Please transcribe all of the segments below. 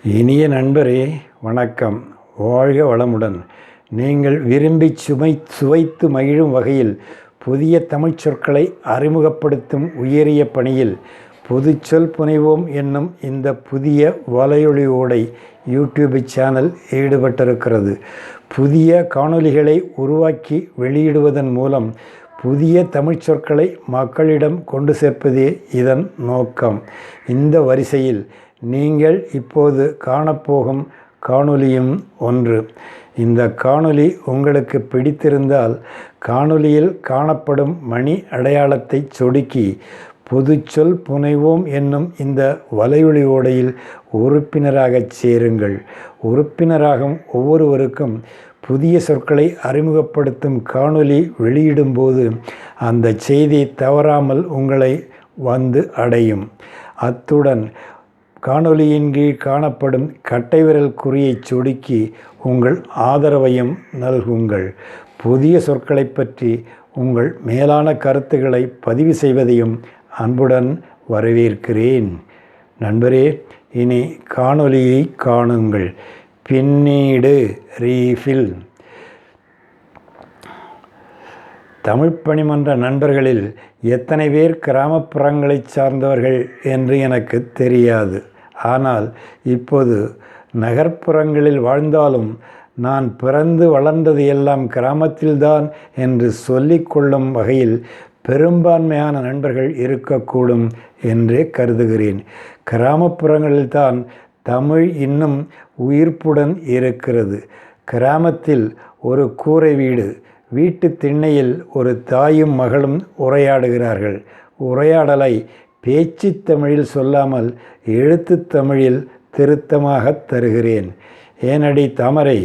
இனிய நண்பரே, வணக்கம். வாழ்க வளமுடன். நீங்கள் விரும்பி சுவைத்து மகிழும் வகையில் புதிய தமிழ்ச் சொற்களை அறிமுகப்படுத்தும் உயரிய பணியில் பொதுச்சொல் புனைவோம் என்னும் இந்த புதிய வலையொலி ஓடை யூடியூப் சேனல் ஈடுபட்டிருக்கிறது. புதிய காணொளிகளை உருவாக்கி வெளியிடுவதன் மூலம் புதிய தமிழ்ச் சொற்களை மக்களிடம் கொண்டு சேர்ப்பதே இதன் நோக்கம். இந்த வரிசையில் நீங்கள் இப்போது காணப்போகும் காணொளியும் ஒன்று. இந்த காணொளி உங்களுக்கு பிடித்திருந்தால் காணொளியில் காணப்படும் மணி அடையாளத்தை சொடுக்கி பொதுச்சொல் புனைவோம் என்னும் இந்த வலையொலி ஓடையில் உறுப்பினராகச் சேருங்கள். உறுப்பினராகும் ஒவ்வொருவருக்கும் புதிய சொற்களை அறிமுகப்படுத்தும் காணொளி வெளியிடும்போது அந்த செய்தி தவறாமல் உங்களை வந்து அடையும். அத்துடன் காணொளியின் கீழ் காணப்படும் கட்டைவிரல் குறியை சொடுக்கி உங்கள் ஆதரவையும் நல்குங்கள். புதிய சொற்களை பற்றி உங்கள் மேலான கருத்துக்களை பதிவு செய்வதையும் அன்புடன் வரவேற்கிறேன். நண்பரே, இனி காணொளியை காணுங்கள். பின்னீடு ரீஃபில். தமிழ் பணிமன்ற நண்பர்களில் எத்தனை பேர் கிராமப்புறங்களைச் சார்ந்தவர்கள் என்று எனக்கு தெரியாது. ஆனால் இப்போது நகர்ப்புறங்களில் வாழ்ந்தாலும் நான் பிறந்து வளர்ந்தது எல்லாம் கிராமத்தில்தான் என்று சொல்லிக்கொள்ளும் வகையில் பெரும்பான்மையான நண்பர்கள் இருக்கக்கூடும் என்றே கருதுகிறேன். கிராமப்புறங்களில்தான் தமிழ் இன்னும் உயிர்ப்புடன் இருக்கிறது. கிராமத்தில் ஒரு கூரை வீடு, வீட்டு திண்ணையில் ஒரு தாயும் மகளும் உரையாடுகிறார்கள். உரையாடலை பேச்சு தமிழில் சொல்லாமல் எழுத்து தமிழில் திருத்தமாக தருகிறேன். ஏனடி தாமரை,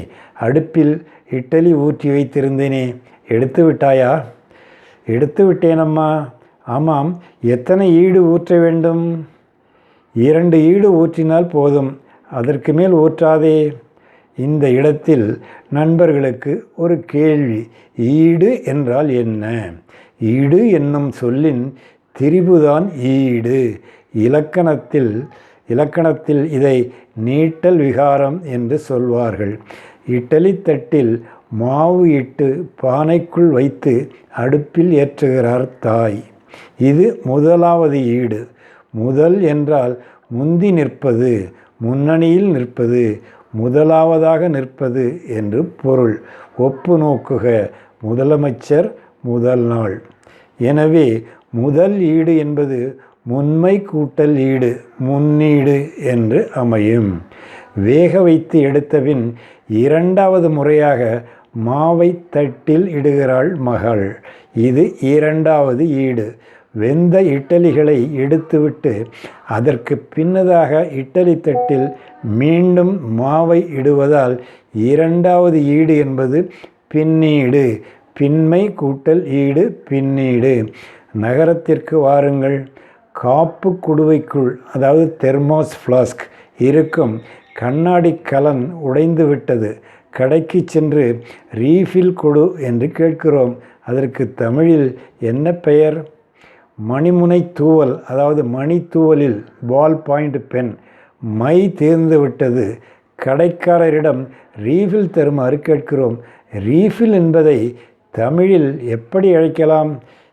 அடுப்பில் இட்லி ஊற்றி வைத்திருந்தேனே, எடுத்து விட்டாயா? எடுத்து விட்டேனம்மா. ஆமாம், எத்தனை ஈடு ஊற்ற வேண்டும்? 2 ஈடு ஊற்றினால் போதும், அதற்கு மேல் ஊற்றாதே. இந்த இடத்தில் நண்பர்களுக்கு ஒரு கேள்வி. ஈடு என்றால் என்ன? ஈடு என்னும் சொல்லின் திரிபுதான் ஈடு. இலக்கணத்தில் இதை நீட்டல் விகாரம் என்று சொல்வார்கள். இட்லி தட்டில் மாவு இட்டு பானைக்குள் வைத்து அடுப்பில் ஏற்றுகிறார் தாய். இது முதலாவது ஈடு. முதல் என்றால் முந்தி நிற்பது, முன்னணியில் நிற்பது, முதலாவதாக நிற்பது என்று பொருள். ஒப்பு நோக்குக. முதலமைச்சர் முதல் நாள். எனவே முதல் ஈடு என்பது முன்மை கூட்டல் ஈடு, முன்னீடு என்று அமையும். வேக வைத்து எடுத்தபின் 2வது முறையாக மாவை தட்டில் இடுகிறாள் மகள். இது 2வது ஈடு. வெந்த இட்லிகளை எடுத்துவிட்டு அதற்கு பின்னதாக இட்லி தட்டில் மீண்டும் மாவை இடுவதால் 2வது ஈடு என்பது பின்னீடு. பின்மை கூட்டல் ஈடு, பின்னீடு. நகரத்திற்கு வாருங்கள். காப்பு குடுவைக்குள், அதாவது தெர்மாஸ் ஃப்ளாஸ்க் இருக்கும் கண்ணாடி கலன் உடைந்து விட்டது. கடைக்கு சென்று ரீஃபில் கொடு என்று கேட்கிறோம். அதற்கு தமிழில் என்ன பெயர்? மணிமுனை தூவல், அதாவது மணி தூவலில் பால் பாயிண்ட் பென் மை தீர்ந்து விட்டது. கடைக்காரரிடம் ரீஃபில் தருமாறு கேட்கிறோம். ரீஃபில் என்பதை தமிழில் எப்படி அழைக்கலாம்?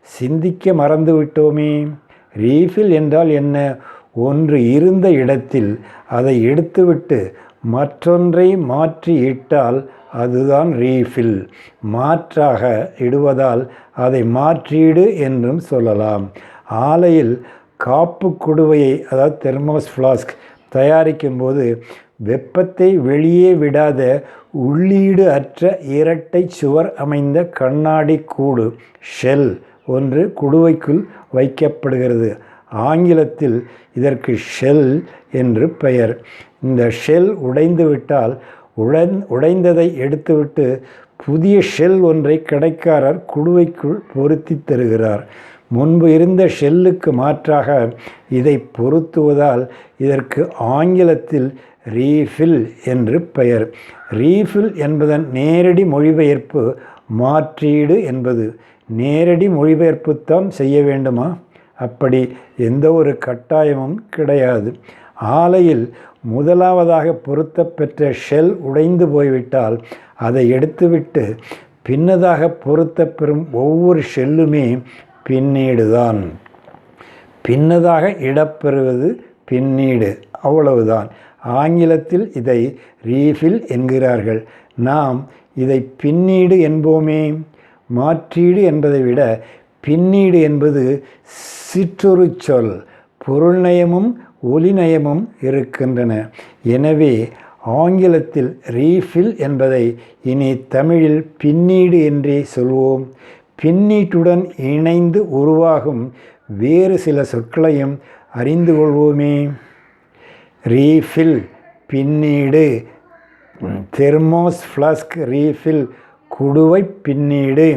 சிந்திக்க மறந்து விட்டோமே. ரீஃபில் என்றால் என்ன? ஒன்று இருந்த இடத்தில் அதை எடுத்துவிட்டு மற்றொன்றை மாற்றி இட்டால் அதுதான் ரீஃபில். மாற்றாக இடுவதால் அதை மாற்றீடு என்றும் சொல்லலாம். ஆலையில் காப்பு குடுவையை, அதாவது தெர்மாஸ் ஃப்ளாஸ்க் தயாரிக்கும் போது வெப்பத்தை வெளியே விடாத உள்ளீடு அற்ற இரட்டை சுவர் அமைந்த கண்ணாடி கூடு, ஷெல் ஒன்று குடுவைக்குள் வைக்கப்படுகிறது. ஆங்கிலத்தில் இதற்கு ஷெல் என்று பெயர். இந்த ஷெல் உடைந்து விட்டால் உடைந்ததை எடுத்துவிட்டு புதிய ஷெல் ஒன்றை கடைக்காரர் குடுவைக்குள் பொருத்தி தருகிறார். முன்பு இருந்த ஷெல்லுக்கு மாற்றாக இதை பொருத்துவதால் இதற்கு ஆங்கிலத்தில் ரீஃபில் என்று பெயர். ரீஃபில் என்பதன் நேரடி மொழிபெயர்ப்பு மாற்றீடு என்பது. நேரடி மொழிபெயர்ப்புத்தான் செய்ய வேண்டுமா? அப்படி எந்த ஒரு கட்டாயமும் கிடையாது. ஆலையில் முதலாவதாக பொருத்தப்பெற்ற ஷெல் உடைந்து போய்விட்டால் அதை எடுத்துவிட்டு பின்னதாக பொருத்தப்பெறும் ஒவ்வொரு ஷெல்லுமே பின்னீடுதான். பின்னதாக இடப்பெறுவது பின்னீடு, அவ்வளவுதான். ஆங்கிலத்தில் இதை ரீஃபில் என்கிறார்கள். நாம் இதை பின்னீடு என்போமே. மாற்றீடு என்பதை விட பின்னீடு என்பது சிற்றொரு சொல். பொருள்நயமும் ஒலிநயமும் இருக்கின்றன. எனவே ஆங்கிலத்தில் ரீஃபில் என்பதை இனி தமிழில் பின்னீடு என்றே சொல்வோம். பின்னீட்டுடன் இணைந்து உருவாகும் வேறு சில சொற்களையும் அறிந்து கொள்வோமே. ரீஃபில் பின்னீடு. தெர்மோஸ் ஃப்ளாஸ்க் ரீஃபில் குடுவை பின்னீடு.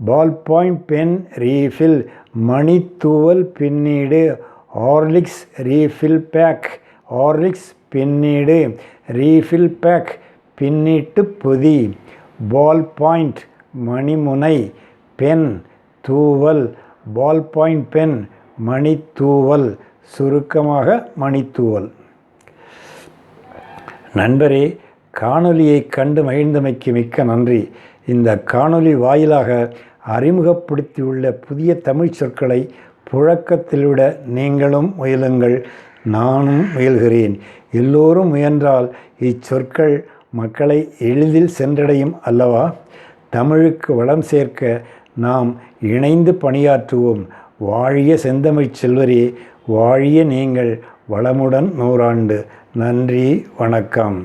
பால் பாயிண்ட் பென் ரீஃபில் மணித்தூவல் பின்னீடு. Horlicks refill pack. ஹார்லிக்ஸ் பின்னீடு. ரீஃபில் பேக் பின்னீட்டு பொதி. பால் பாயிண்ட் மணிமுனை. பென் தூவல். பால் பாயிண்ட் பென் மணித்தூவல், சுருக்கமாக மணித்தூவல். நண்பரே, காணொலியை கண்டு மகிழ்ந்தமைக்கு மிக்க நன்றி. இந்த காணொலி வாயிலாக அறிமுகப்படுத்தியுள்ள புதிய தமிழ் சொற்களை புழக்கத்தில் விட நீங்களும் முயலுங்கள், நானும் முயல்கிறேன். எல்லோரும் முயன்றால் இச்சொற்கள் மக்களை எளிதில் சென்றடையும் அல்லவா? தமிழுக்கு வளம் சேர்க்க நாம் இணைந்து பணியாற்றுவோம். வாழிய செந்தமிழ்ச் செல்வரே, வாழிய நீங்கள், வளமுடன் 100 ஆண்டு. நன்றி, வணக்கம்.